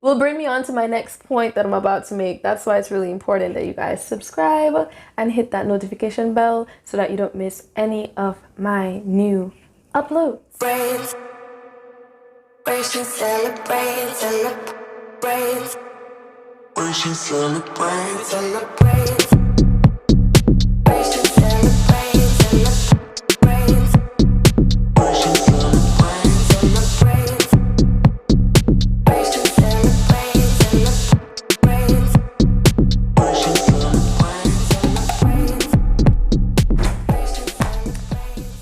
will bring me on to my next point that I'm about to make. That's why it's really important that you guys subscribe and hit that notification bell so that you don't miss any of my new uploads.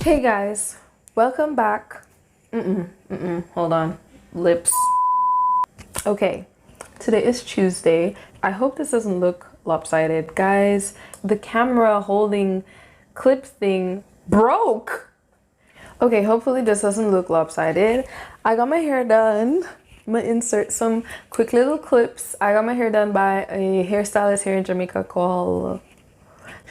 Hey guys, welcome back. Hold on, lips. Okay, today is Tuesday. I hope this doesn't look lopsided. Guys, the camera holding clip thing broke. Okay, hopefully this doesn't look lopsided. I got my hair done. I'm gonna insert some quick little clips. I got my hair done by a hairstylist here in Jamaica called,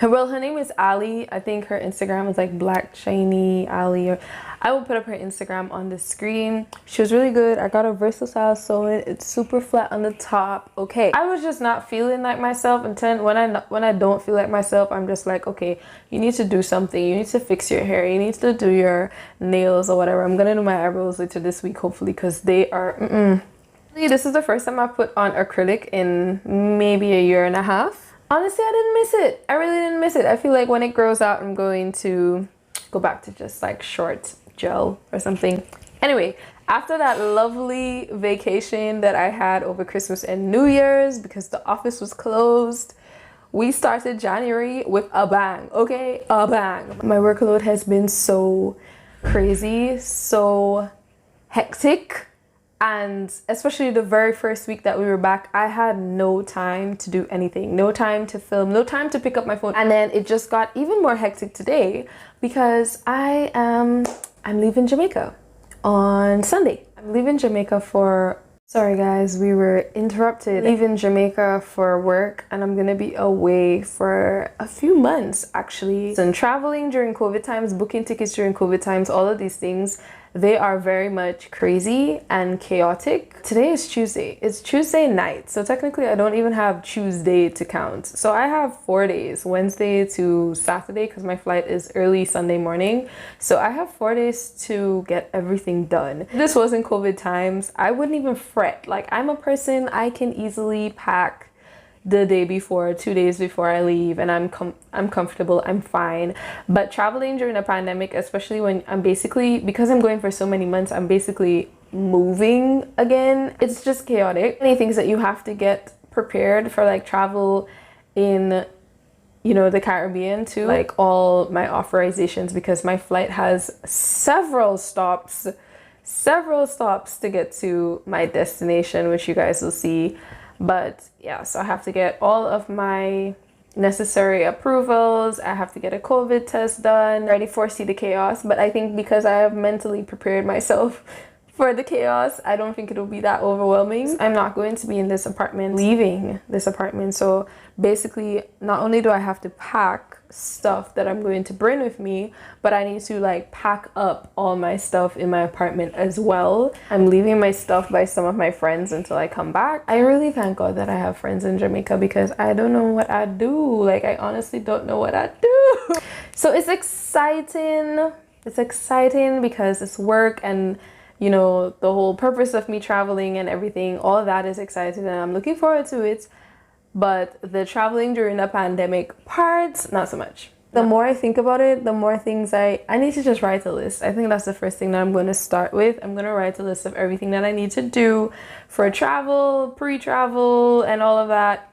well, her name is Ali. I think her Instagram is like Black Shiny Ali, or I will put up her Instagram on the screen. She was really good. I got a versatile sew-in. It's super flat on the top. Okay, I was just not feeling like myself, and when I don't feel like myself, I'm just like, okay, you need to do something. You need to fix your hair. You need to do your nails or whatever. I'm gonna do my eyebrows later this week, hopefully, because they are This is the first time I put on acrylic in maybe a year and a half. Honestly, I didn't miss it. I really didn't miss it. I feel like when it grows out, I'm going to go back to just like short gel or something. Anyway, after that lovely vacation that I had over Christmas and New Year's because the office was closed, we started January with a bang, okay? A bang. My workload has been so crazy, so hectic. And especially the very first week that we were back, I had no time to do anything, no time to film, no time to pick up my phone. And then it just got even more hectic today because I'm leaving Jamaica on Sunday. I'm leaving Jamaica for, sorry guys, we were interrupted. Leaving Jamaica for work, and I'm gonna be away for a few months actually. So traveling during COVID times, booking tickets during COVID times, all of these things, they are very much crazy and chaotic. Today is Tuesday. It's Tuesday night. So technically I don't even have Tuesday to count. So I have 4 days, Wednesday to Saturday, because my flight is early Sunday morning. So I have 4 days to get everything done. If this wasn't COVID times, I wouldn't even fret. Like, I'm a person, I can easily pack the day before, 2 days before I leave, and I'm comfortable, I'm fine. But traveling during a pandemic, especially when I'm basically, because I'm going for so many months, I'm basically moving again, it's just chaotic. Many things that you have to get prepared for, like travel in, you know, the Caribbean too, like all my authorizations, because my flight has several stops to get to my destination, which you guys will see. But yeah, so I have to get all of my necessary approvals. I have to get a COVID test done. I already foresee the chaos, but I think because I have mentally prepared myself for the chaos, I don't think it'll be that overwhelming. I'm not going to be in this apartment, leaving this apartment. So basically, not only do I have to pack stuff that I'm going to bring with me, but I need to like pack up all my stuff in my apartment as well. I'm leaving my stuff by some of my friends until I come back. I really thank God that I have friends in Jamaica, because I don't know what I'd do. Like, I honestly don't know what I'd do. So it's exciting. It's exciting because it's work, and you know, the whole purpose of me traveling and everything, all of that is exciting, and I'm looking forward to it. But the traveling during the pandemic part, not so much. The more I think about it, the more things I need to just write a list. I think that's the first thing that I'm going to start with. I'm going to write a list of everything that I need to do for travel, pre-travel, and all of that.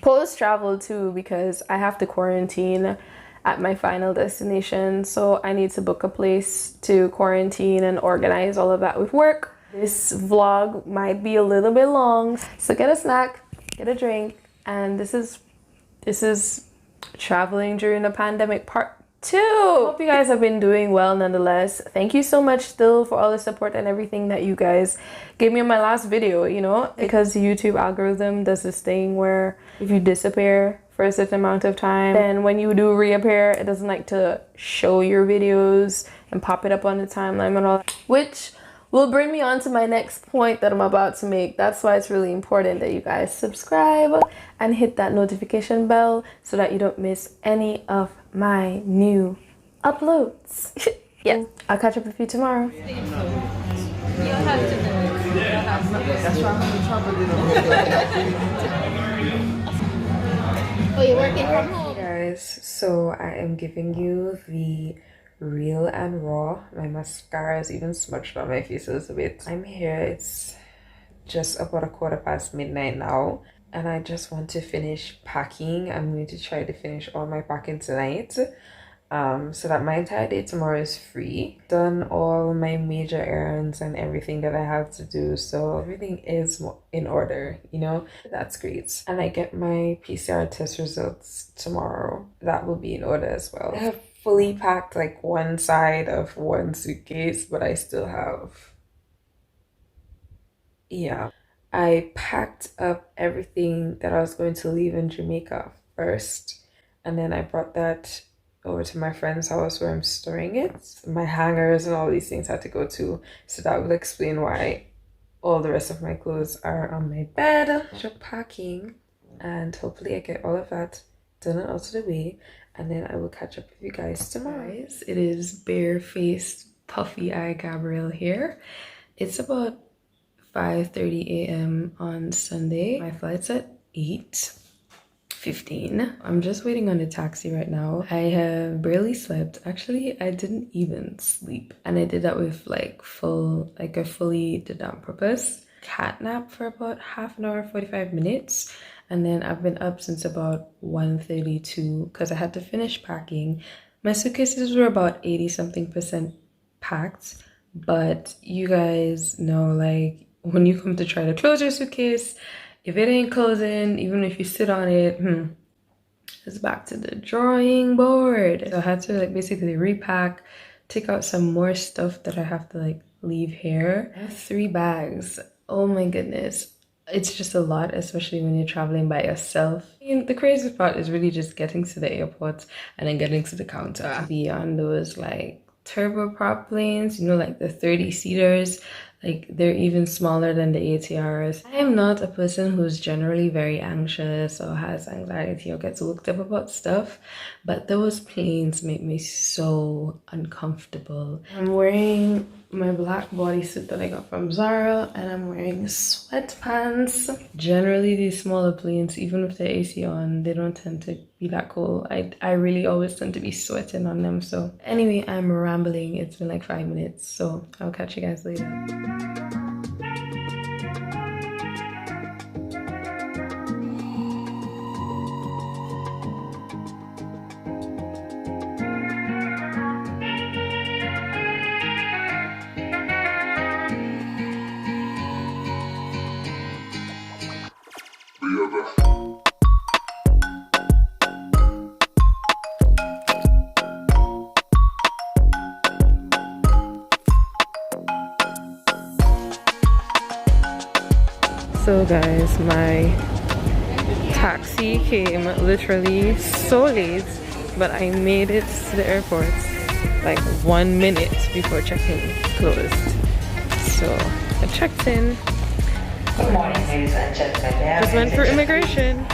Post-travel too, because I have to quarantine at my final destination. So I need to book a place to quarantine and organize all of that with work. This vlog might be a little bit long, so get a snack, get a drink, and this is traveling during the pandemic part 2. Hope you guys have been doing well nonetheless. Thank you so much still for all the support and everything that you guys gave me in my last video, you know, because the YouTube algorithm does this thing where if you disappear for a certain amount of time, then when you do reappear, it doesn't like to show your videos and pop it up on the timeline and all that, which will bring me on to my next point that I'm about to make. That's why it's really important that you guys subscribe and hit that notification bell so that you don't miss any of my new uploads. Yeah, I'll catch up with you tomorrow. You don't have to know it. You don't have to. That's why I'm traveling. Oh, you're working from home? Guys, so I am giving you the real and raw. My mascara is even smudged on my face a little bit. I'm here, it's just about midnight now, and I just want to finish packing. I'm going to try to finish all my packing tonight, so that my entire day tomorrow is free. Done all my major errands and everything that I have to do, so everything is in order, you know. That's great. And I get my PCR test results tomorrow. That will be in order as well. I have fully packed like one side of one suitcase, but I still have, yeah, I packed up everything that I was going to leave in Jamaica first, and then I brought that over to my friend's house where I'm storing it. My hangers and all these things had to go too, so that will explain why all the rest of my clothes are on my bed. So packing, and hopefully I get all of that done and out of the way, and then I will catch up with you guys tomorrow. Guys, it is barefaced puffy eye Gabrielle here. It's about 5:30 a.m. on Sunday. My flight's at 8:15. I'm just waiting on a taxi right now. I have barely slept. Actually, I didn't even sleep, and I did that with I fully did that on purpose. Cat nap for about half an hour, 45 minutes. And then I've been up since about 1:32 because I had to finish packing. My suitcases were about 80-something% packed. But you guys know, like, when you come to try to close your suitcase, if it ain't closing, even if you sit on it, it's back to the drawing board. So I had to basically repack, take out some more stuff that I have to leave here. I have 3 bags. Oh my goodness. It's just a lot, especially when you're traveling by yourself. And the craziest part is really just getting to the airport and then getting to the counter. Be on those turboprop planes, you know, like the 30-seaters. They're even smaller than the ATRs. I am not a person who's generally very anxious or has anxiety or gets worked up about stuff, but those planes make me so uncomfortable. I'm wearing my black bodysuit that I got from Zara, and I'm wearing sweatpants. Generally, these smaller planes, even with the AC on, they don't tend to be that cold. I really always tend to be sweating on them. So anyway, I'm rambling. It's been 5 minutes, so I'll catch you guys later. So guys, my taxi came literally so late, but I made it to the airport 1 minute before check-in closed. So I checked in. Good morning, ladies and gentlemen. Just went through immigration.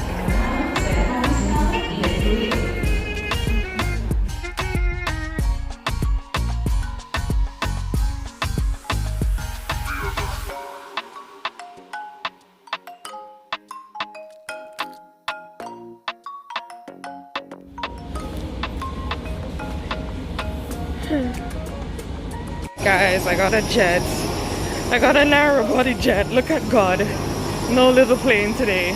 Guys, I got a jet. I got a narrow body jet. Look at God. No little plane today.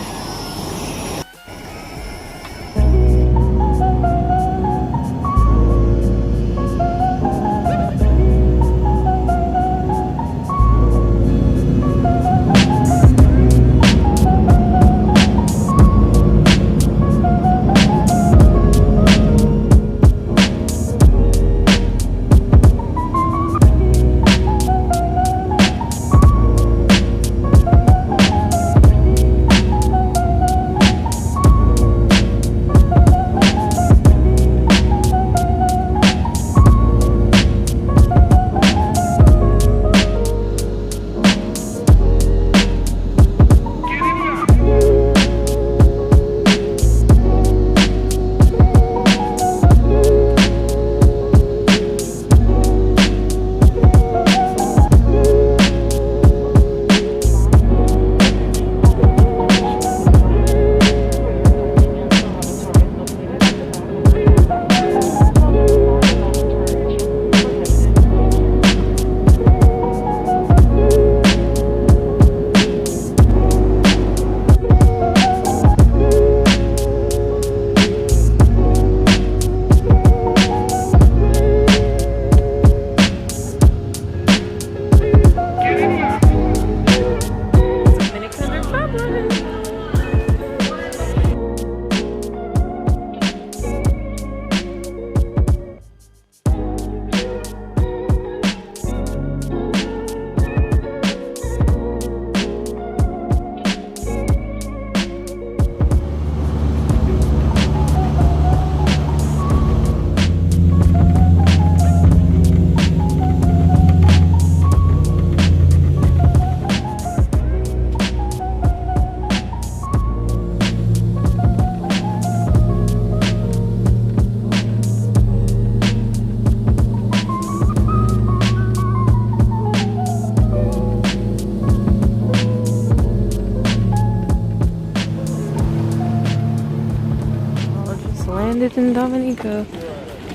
it in Dominica.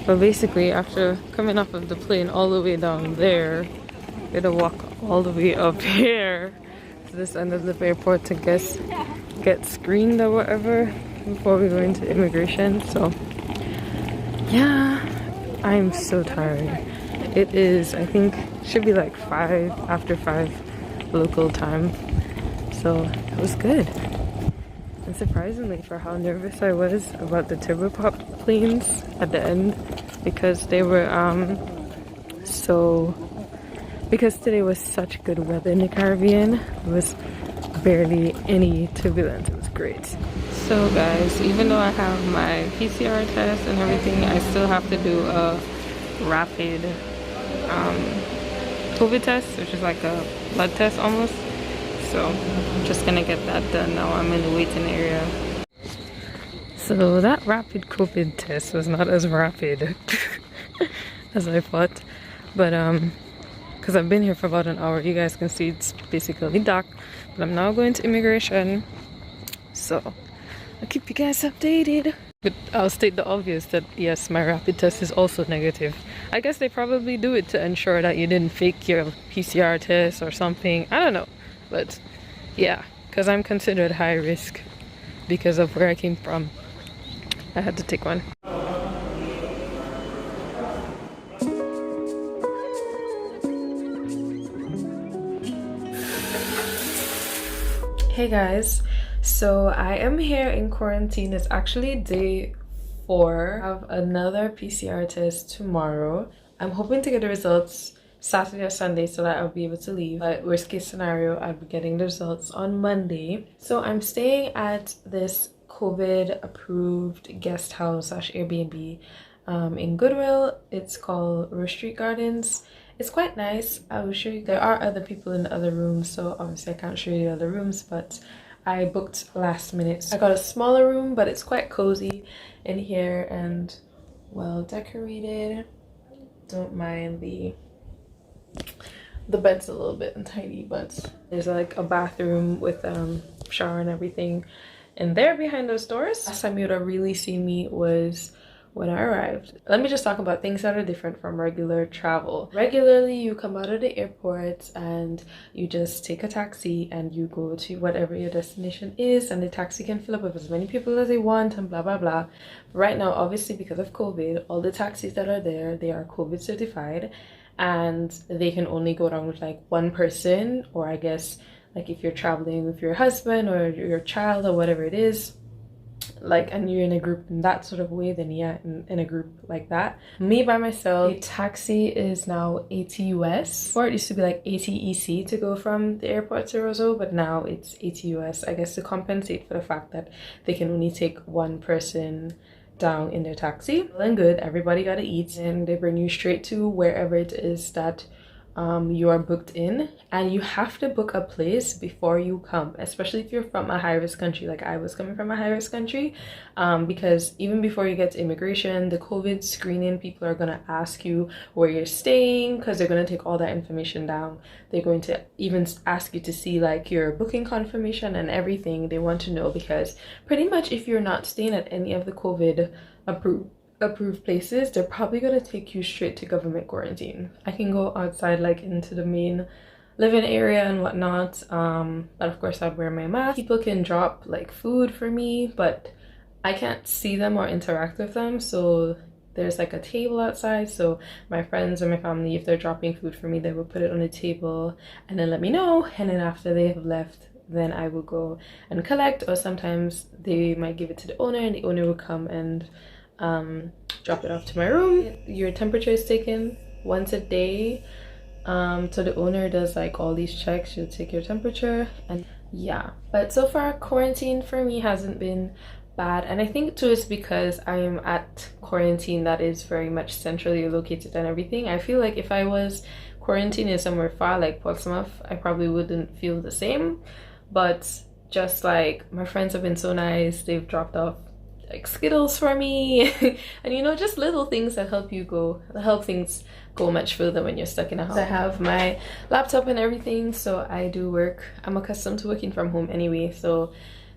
But basically, after coming off of the plane all the way down there, we had to walk all the way up here to this end of the airport to get screened or whatever before we go into immigration. So yeah, I'm so tired. It is, I think, should be like after 5 local time. So it was good. And surprisingly, for how nervous I was about the turboprop planes at the end, because they were because today was such good weather in the Caribbean, there was barely any turbulence. It was great. So guys, even though I have my PCR test and everything, I still have to do a rapid COVID test, which is like a blood test almost. So I'm just gonna get that done now. I'm in the waiting area. So that rapid COVID test was not as rapid as I thought, but because I've been here for about an hour, you guys can see it's basically dark. But I'm now going to immigration, so I'll keep you guys updated. But I'll state the obvious that yes, my rapid test is also negative. I guess they probably do it to ensure that you didn't fake your PCR test or something. I don't know. But yeah, because I'm considered high risk because of where I came from, I had to take one. Hey guys, so I am here in quarantine. It's actually day 4. I have another PCR test tomorrow. I'm hoping to get the results Saturday or Sunday so that I'll be able to leave. But worst case scenario, I'll be getting the results on Monday. So I'm staying at this COVID approved guest house / Airbnb in Goodwill. It's called Rose Street Gardens. It's quite nice. I will show you. There are other people in the other rooms, so obviously I can't show you the other rooms, but I booked last minute. I got a smaller room, but it's quite cozy in here and well decorated. Don't mind the bed's a little bit untidy, but there's like a bathroom with shower and everything. And there behind those doors, last time you would have really seen me was when I arrived. Let me just talk about things that are different from regular travel. Regularly, you come out of the airport and you just take a taxi and you go to whatever your destination is, and the taxi can fill up with as many people as they want and blah blah blah. But right now, obviously because of COVID, all the taxis that are there, they are COVID certified, and they can only go down with like one person, or I guess like if you're traveling with your husband or your child or whatever it is, like, and you're in a group in that sort of way, then yeah, in a group like that. Me by myself, a taxi is now 80 US, or it used to be like 80 EC to go from the airport to Roseau, but now it's 80 US, I guess, to compensate for the fact that they can only take one person down in their taxi. Well and good, everybody gotta eat, and they bring you straight to wherever it is that you are booked in, and you have to book a place before you come, especially if you're from a high-risk country like I was coming from a high-risk country, because even before you get to immigration, the COVID screening people are going to ask you where you're staying, because they're going to take all that information down. They're going to even ask you to see like your booking confirmation and everything. They want to know, because pretty much if you're not staying at any of the COVID approved places, they're probably gonna take you straight to government quarantine. I can go outside like into the main living area and whatnot, but of course I'd wear my mask. People can drop like food for me, but I can't see them or interact with them, so there's like a table outside, so my friends or my family, if they're dropping food for me, they will put it on the table and then let me know, and then after they have left, then I will go and collect, or sometimes they might give it to the owner and the owner will come and drop it off to my room. Your temperature is taken once a day, so the owner does like all these checks. She'll take your temperature, and yeah, but so far quarantine for me hasn't been bad, and I think too it's because I'm at quarantine that is very much centrally located and everything. I feel like if I was quarantining somewhere far like Portsmouth, I probably wouldn't feel the same, but just like my friends have been so nice, they've dropped off like Skittles for me and you know, just little things that help things go much further when you're stuck in a house. I have my laptop and everything, so I do work. I'm accustomed to working from home anyway, so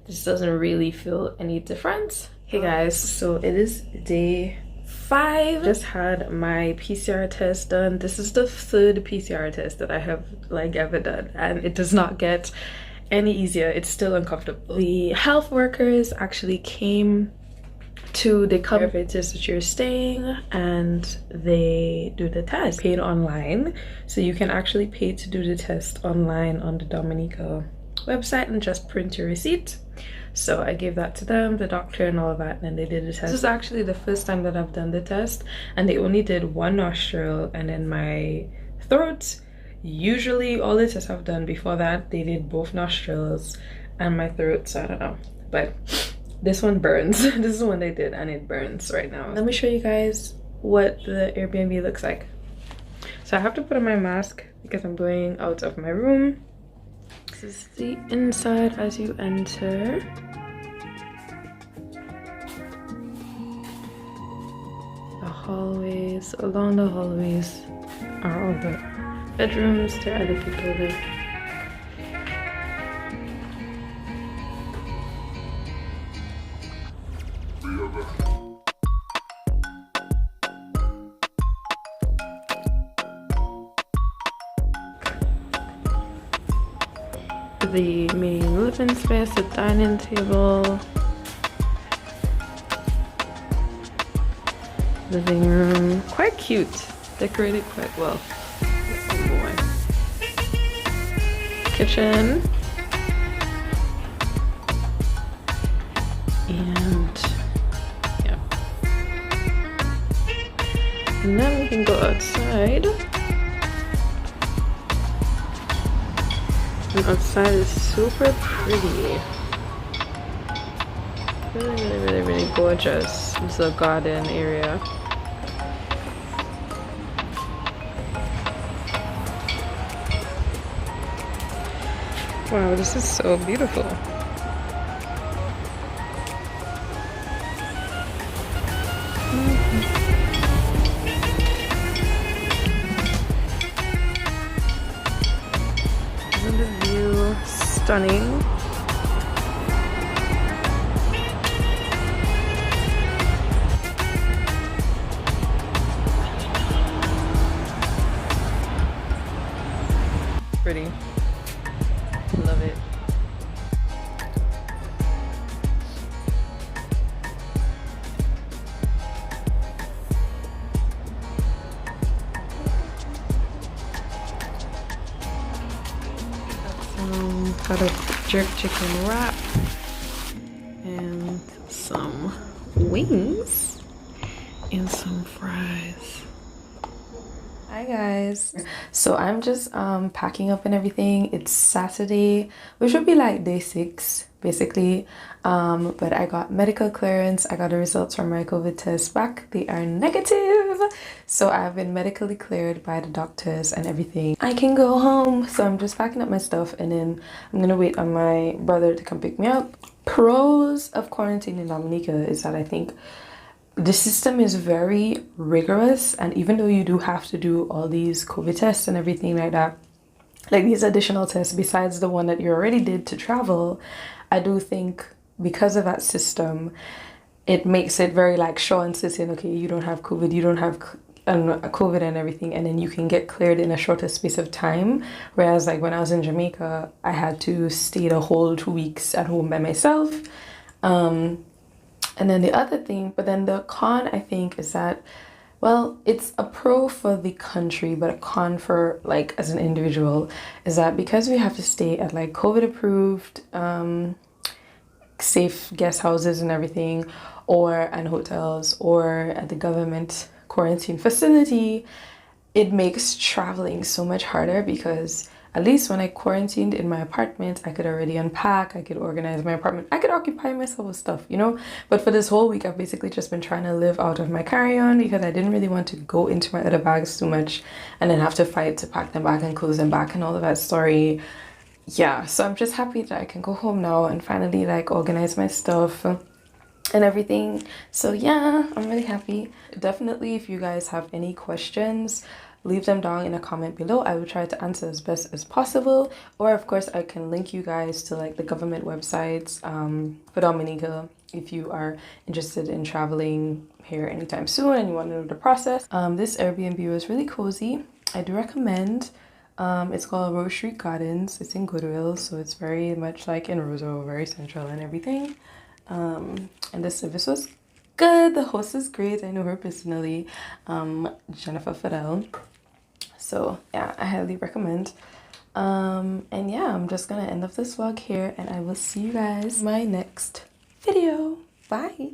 this doesn't really feel any different. Hey guys, so it is day 5. Just had my PCR test done. This is the 3rd PCR test that I have like ever done, and it does not get any easier. It's still uncomfortable. The health workers actually came to the conferences that you're staying, and they do the test. Paid online, so you can actually pay to do the test online on the Dominica website and just print your receipt. So I gave that to them, the doctor and all of that, and then they did the test. This is actually the first time that I've done the test, and they only did one nostril and then my throat. Usually all the tests I've done before that, they did both nostrils and my throat, so I don't know. But this one burns. This is the one they did, and it burns right now. Let me show you guys what the Airbnb looks like. So I have to put on my mask because I'm going out of my room. This is the inside as you enter. The hallways, along the hallways are all the bedrooms. There are other people live. The main living space, the dining table, living room, quite cute, decorated quite well. Oh boy. Kitchen, and yeah, and then we can go outside. And outside is super pretty. Really gorgeous. It's a garden area. Wow, this is so beautiful. Isn't the view stunning? Pretty. Love it. Got a jerk chicken wrap and some wings and some fries. Hi guys, so I'm just packing up and everything. It's Saturday, which would be like day 6 basically, but I got medical clearance. I got the results from my COVID test back. They are negative, so I've been medically cleared by the doctors and everything. I can go home, so I'm just packing up my stuff, and then I'm gonna wait on my brother to come pick me up. Pros of quarantine in Dominica is that I think the system is very rigorous, and even though you do have to do all these COVID tests and everything like that, like these additional tests besides the one that you already did to travel, I do think because of that system, it makes it very like sure and certain, okay, you don't have COVID, you don't have COVID and everything, and then you can get cleared in a shorter space of time. Whereas like when I was in Jamaica, I had to stay the whole 2 weeks at home by myself. And then the other thing, but then the con I think is that, well, it's a pro for the country, but a con for like as an individual is that because we have to stay at like COVID approved safe guest houses and everything, and hotels, or at the government quarantine facility, it makes traveling so much harder, because at least when I quarantined in my apartment, I could already unpack, I could organize my apartment, I could occupy myself with stuff, you know? But for this whole week, I've basically just been trying to live out of my carry-on, because I didn't really want to go into my other bags too much and then have to fight to pack them back and close them back and all of that story. Yeah, so I'm just happy that I can go home now and finally like organize my stuff and everything. So yeah, I'm really happy. Definitely, if you guys have any questions, leave them down in a comment below. I will try to answer as best as possible, or of course I can link you guys to like the government websites for Dominica if you are interested in traveling here anytime soon and you want to know the process. This Airbnb was really cozy. I do recommend. It's called Rose Street Gardens. It's in Goodwill, so it's very much like in Roseau, very central and everything. And the service was good. The host is great. I know her personally, Jennifer Fidel. So yeah, I highly recommend. And yeah, I'm just gonna end off this vlog here, and I will see you guys in my next video. Bye.